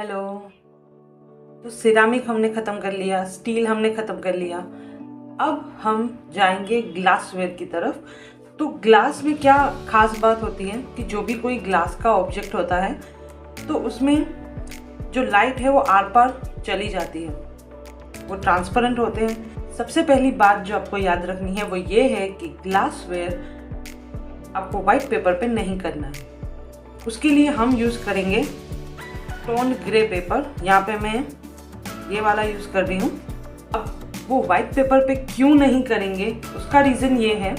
Hello. तो ceramic हमने ख़त्म कर लिया, स्टील हमने ख़त्म कर लिया। अब हम जाएंगे ग्लासवेयर की तरफ। तो ग्लास में क्या ख़ास बात होती है कि जो भी कोई ग्लास का ऑब्जेक्ट होता है तो उसमें जो लाइट है वो आर पार चली जाती है, वो ट्रांसपेरेंट होते हैं। सबसे पहली बात जो आपको याद रखनी है वो ये है कि ग्लासवेयर आपको वाइट पेपर पे नहीं करना है। उसके लिए हम यूज़ करेंगे टोन ग्रे पेपर। यहाँ पे मैं ये वाला यूज़ कर रही हूँ। अब वो वाइट पेपर पे क्यों नहीं करेंगे, उसका रीज़न ये है,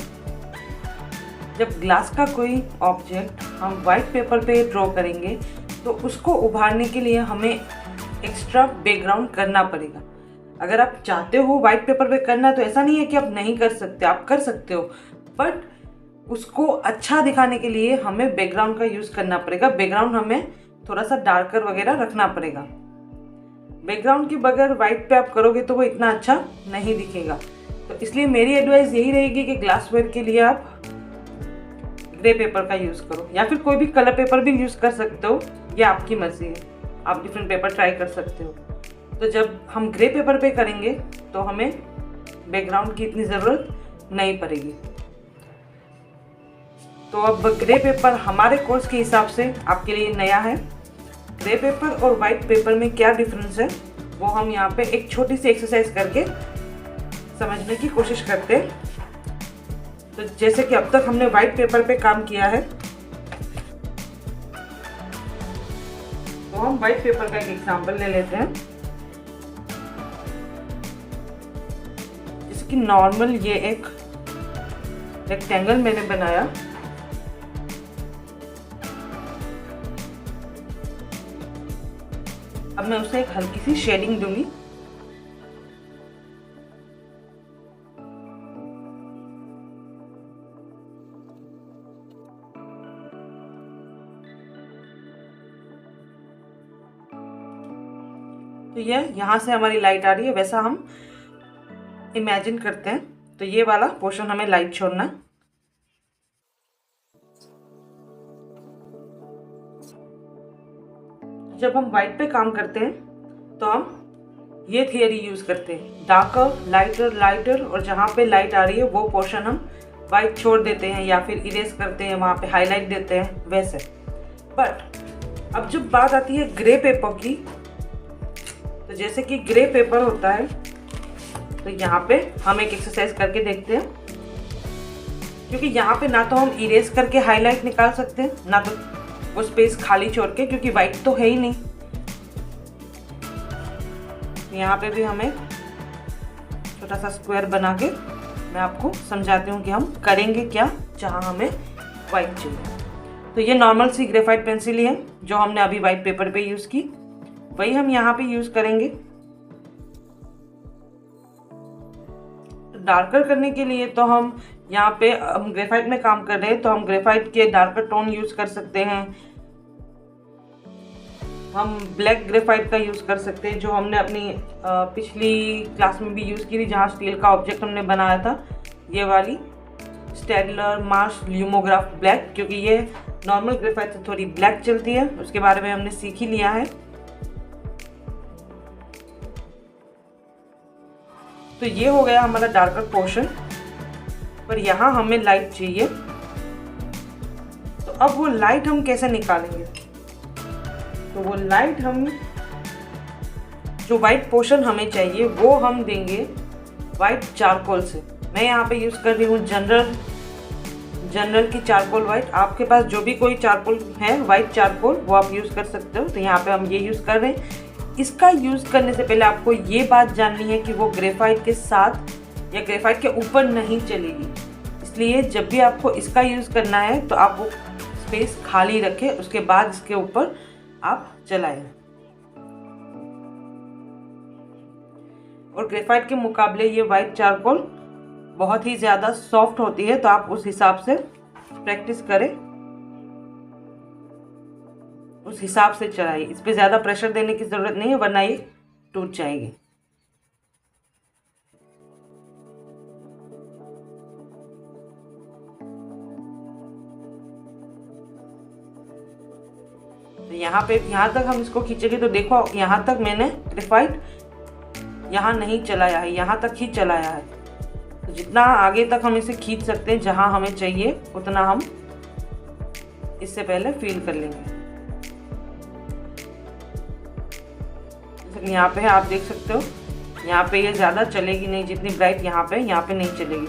जब ग्लास का कोई ऑब्जेक्ट हम वाइट पेपर पे ड्रॉ करेंगे तो उसको उभारने के लिए हमें एक्स्ट्रा बैकग्राउंड करना पड़ेगा। अगर आप चाहते हो वाइट पेपर पे करना तो ऐसा नहीं है कि आप नहीं कर सकते, आप कर सकते हो, बट उसको अच्छा दिखाने के लिए हमें बैकग्राउंड का यूज़ करना पड़ेगा। बैकग्राउंड हमें थोड़ा सा डार्कर वगैरह रखना पड़ेगा। बैकग्राउंड के बगैर वाइट पे आप करोगे तो वो इतना अच्छा नहीं दिखेगा। तो इसलिए मेरी एडवाइस यही रहेगी कि ग्लासवेयर के लिए आप ग्रे पेपर का यूज़ करो, या फिर कोई भी कलर पेपर भी यूज़ कर सकते हो, ये आपकी मर्जी है, आप डिफरेंट पेपर ट्राई कर सकते हो। तो जब हम ग्रे पेपर पे करेंगे तो हमें बैकग्राउंड की इतनी ज़रूरत नहीं पड़ेगी। तो अब ग्रे पेपर हमारे कोर्स के हिसाब से आपके लिए नया है। ग्रे पेपर और वाइट पेपर में क्या डिफरेंस है वो हम यहाँ पे एक छोटी सी एक्सरसाइज करके समझने की कोशिश करते हैं। तो जैसे कि अब तक हमने वाइट पेपर पे काम किया है, तो हम वाइट पेपर का एक एग्जांपल ले लेते हैं। जैसे कि नॉर्मल ये एक रेक्टेंगल मैंने बनाया। अब मैं उसे एक हल्की सी शेडिंग दूंगी। तो ये यहाँ से हमारी लाइट आ रही है, वैसा हम इमेजिन करते हैं। तो ये वाला पोर्शन हमें लाइट छोड़ना है। जब हम वाइट पे काम करते हैं तो हम ये थियरी यूज करते हैं, डार्कर लाइटर लाइटर, और जहाँ पे लाइट आ रही है वो पोर्शन हम वाइट छोड़ देते हैं या फिर इरेज करते हैं, वहाँ पे हाईलाइट देते हैं, वैसे। बट अब जब बात आती है ग्रे पेपर की, तो जैसे कि ग्रे पेपर होता है, तो यहाँ पे हम एक एक्सरसाइज करके देखते हैं। क्योंकि यहाँ पे ना तो हम इरेज करके हाईलाइट निकाल सकते हैं, ना तो वो स्पेस खाली छोड़ के, क्योंकि वाइट तो है ही नहीं। यहाँ पे भी हमें छोटा सा स्क्वायर बना के मैं आपको समझाती हूँ कि हम करेंगे क्या जहाँ हमें वाइट चाहिए। तो ये नॉर्मल सी ग्रेफाइट पेंसिल है जो हमने अभी वाइट पेपर पे यूज़ की, वही हम यहाँ पे यूज़ करेंगे। डार्कर करने के लिए तो हम यहाँ पे हम ग्रेफाइट में काम कर रहे हैं, तो हम ग्रेफाइट के डार्कर टोन यूज़ कर सकते हैं। हम ब्लैक ग्रेफाइट का यूज़ कर सकते हैं, जो हमने अपनी पिछली क्लास में भी यूज़ की थी, जहाँ स्टील का ऑब्जेक्ट हमने बनाया था, ये वाली स्टेडलर मार्श ल्यूमोग्राफ ब्लैक, क्योंकि ये नॉर्मल ग्रेफाइट से थोड़ी ब्लैक चलती है, उसके बारे में हमने सीख ही लिया है। तो ये हो गया हमारा डार्कर पोर्शन, पर यहाँ हमें लाइट चाहिए। तो अब वो लाइट हम कैसे निकालेंगे? तो वो लाइट हम, जो वाइट पोर्शन हमें चाहिए वो हम देंगे वाइट चारकोल से। मैं यहाँ पे यूज़ कर रही हूँ जनरल की चारकोल वाइट। आपके पास जो भी कोई चारकोल है वाइट चारकोल, वो आप यूज़ कर सकते हो। तो यहाँ पे हम ये यूज़ कर रहे हैं। इसका यूज़ करने से पहले आपको ये बात जाननी है कि वो ग्रेफाइट के साथ या ग्रेफाइट के ऊपर नहीं चलेगी। इसलिए जब भी आपको इसका यूज़ करना है तो आप वो स्पेस खाली रखें, उसके बाद इसके ऊपर आप चलाएं। और ग्रेफाइट के मुकाबले ये वाइट चारकोल बहुत ही ज़्यादा सॉफ्ट होती है, तो आप उस हिसाब से प्रैक्टिस करें, उस हिसाब से चलाइए। इस पर ज़्यादा प्रेशर देने की ज़रूरत नहीं है, वरना ये टूट जाएगी। तो यहाँ पे यहाँ तक हम इसको खींचेंगे तो देखो यहाँ तक मैंने ग्रेफाइट यहाँ नहीं चलाया है, यहाँ तक ही चलाया है। तो जितना आगे तक हम इसे खींच सकते हैं, जहाँ हमें चाहिए उतना हम इससे पहले फिल कर लेंगे। जैसे यहाँ पे है, आप देख सकते हो यहाँ पे ये ज़्यादा चलेगी नहीं, जितनी ब्राइट यहाँ पे नहीं चलेगी।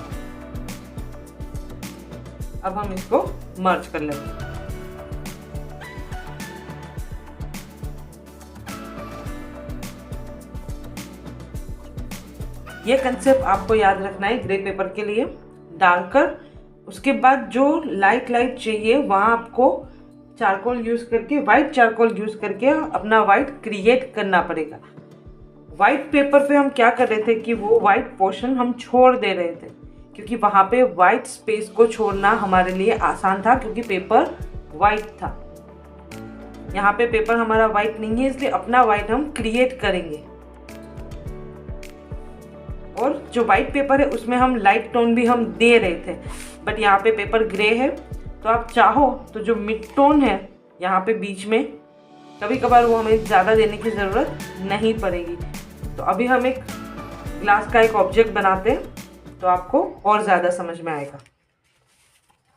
अब हम इसको मर्ज कर लेंगे। ये कंसेप्ट आपको याद रखना है ग्रे पेपर के लिए। डालकर उसके बाद जो लाइट चाहिए वहाँ आपको चारकोल यूज़ करके, वाइट चारकोल यूज़ करके अपना वाइट क्रिएट करना पड़ेगा। वाइट पेपर पे हम क्या कर रहे थे कि वो वाइट पोर्शन हम छोड़ दे रहे थे, क्योंकि वहाँ पे वाइट स्पेस को छोड़ना हमारे लिए आसान था, क्योंकि पेपर वाइट था। यहाँ पे पेपर हमारा वाइट नहीं है, इसलिए अपना वाइट हम क्रिएट करेंगे। और जो वाइट पेपर है उसमें हम लाइट टोन भी हम दे रहे थे, बट यहाँ पे पेपर ग्रे है, तो आप चाहो तो जो मिड टोन है यहाँ पे बीच में, कभी कभार वो हमें ज़्यादा देने की ज़रूरत नहीं पड़ेगी। तो अभी हम एक ग्लास का एक ऑब्जेक्ट बनाते हैं, तो आपको और ज़्यादा समझ में आएगा।